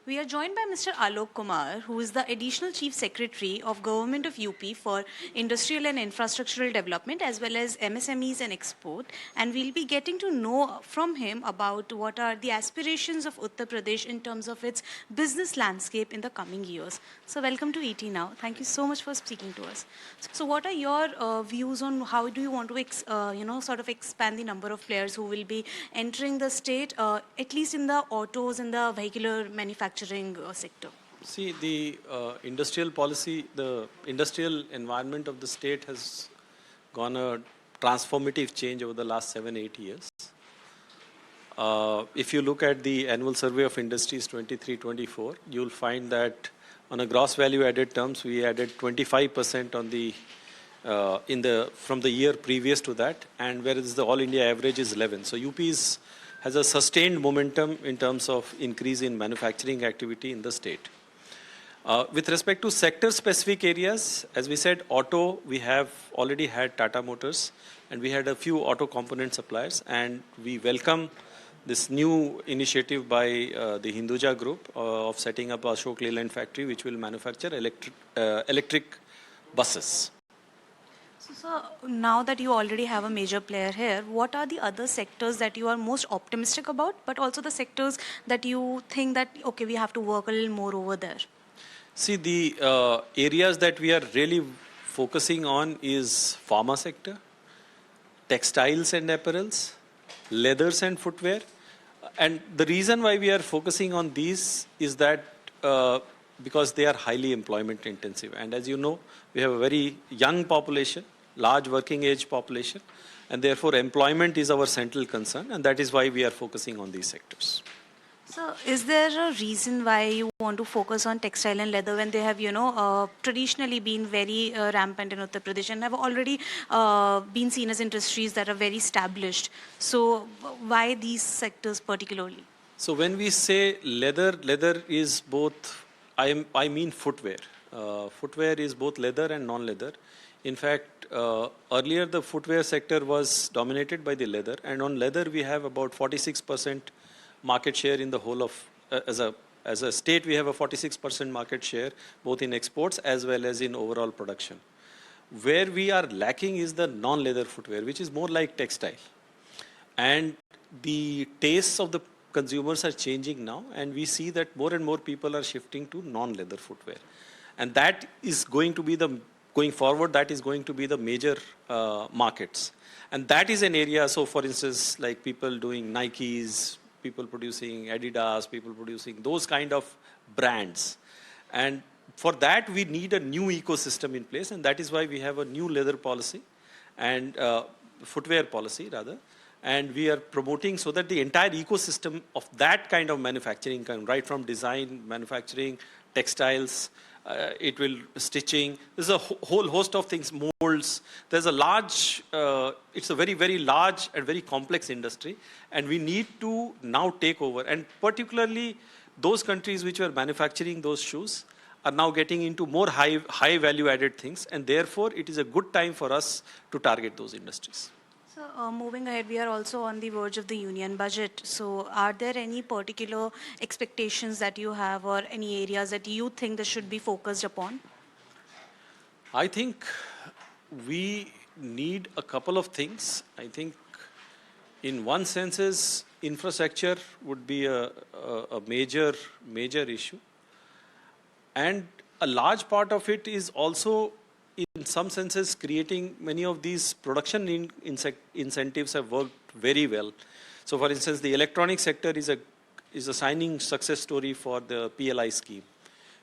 We are joined by Mr. Alok Kumar, who is the Additional Chief Secretary of Government of UP for Industrial and Infrastructural Development as well as MSMEs and Export. And we'll be getting to know from him about what are the aspirations of Uttar Pradesh in terms of its business landscape in the coming years. So welcome to ET Now. Thank you so much for speaking to us. So what are your views on how do you want to sort of expand the number of players who will be entering the state, at least in the autos and the vehicular manufacturing sector? See, the industrial policy, the industrial environment of the state has gone a transformative change over the last 7-8 years. If you look at the annual survey of industries 23-24, you'll find that on a gross value added terms, we added 25% on the from the year previous to that, and whereas the all India average is 11. So UP has a sustained momentum in terms of increase in manufacturing activity in the state. With respect to sector-specific areas, as we said, auto, we have already had Tata Motors, and we had a few auto component suppliers, and we welcome this new initiative by the Hinduja Group of setting up a Ashok Leyland factory, which will manufacture electric buses. So now that you already have a major player here, what are the other sectors that you are most optimistic about, but also the sectors that you think that, okay, we have to work a little more over there? See, the areas that we are really focusing on is pharma sector, textiles and apparels, leathers and footwear. And the reason why we are focusing on these is that because they are highly employment intensive. And as you know, we have a very young population, large working age population, and therefore employment is our central concern, and that is why we are focusing on these sectors. So is there a reason why you want to focus on textile and leather when they have, traditionally been very rampant in Uttar Pradesh and have already been seen as industries that are very established? So why these sectors particularly? So when we say leather is both, I mean footwear. Footwear is both leather and non-leather. In fact, earlier the footwear sector was dominated by the leather, and on leather we have about 46% market share in the whole of, as a state we have a 46% market share both in exports as well as in overall production. Where we are lacking is the non-leather footwear, which is more like textile. And the tastes of the consumers are changing now, and we see that more and more people are shifting to non-leather footwear. And that is going to be going forward, that is going to be the major markets. And that is an area, so for instance, like people doing Nikes, people producing Adidas, people producing those kind of brands. And for that, we need a new ecosystem in place, and that is why we have a new leather policy and footwear policy rather. And we are promoting so that the entire ecosystem of that kind of manufacturing, right from design, manufacturing, textiles, it will stitching. There's a whole host of things, molds. There's a large, it's a very, very large and very complex industry. And we need to now take over. And particularly those countries which were manufacturing those shoes are now getting into more high value added things. And therefore, it is a good time for us to target those industries. So moving ahead, we are also on the verge of the union budget. So are there any particular expectations that you have or any areas that you think that should be focused upon? I think we need a couple of things. I think in one sense is infrastructure would be a major issue. And a large part of it is also in some senses creating many of these production incentives have worked very well. So for instance, the electronic sector is a shining success story for the PLI scheme.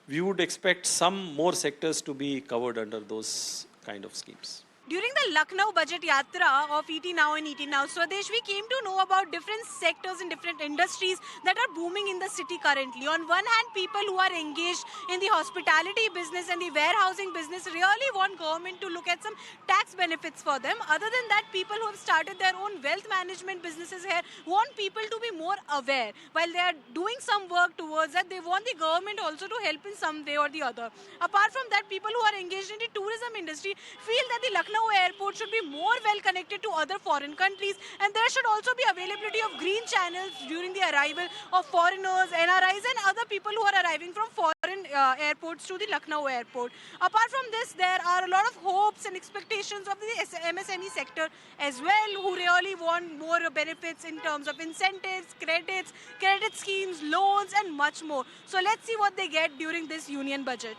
We would expect some more sectors to be covered under those kind of schemes. During the Lucknow budget Yatra of ET Now and ET Now Swadesh, we came to know about different sectors and different industries that are booming in the city currently. On one hand, people who are engaged in the hospitality business and the warehousing business really want government to look at some tax benefits for them. Other than that, people who have started their own wealth management businesses here want people to be more aware. While they are doing some work towards that, they want the government also to help in some way or the other. Apart from that, people who are engaged in the tourism industry feel that the Lucknow Lucknow airport should be more well connected to other foreign countries, and there should also be availability of green channels during the arrival of foreigners, NRIs, and other people who are arriving from foreign airports to the Lucknow airport. Apart from this, there are a lot of hopes and expectations of the MSME sector as well, who really want more benefits in terms of incentives, credit schemes, loans, and much more. So let's see what they get during this union budget.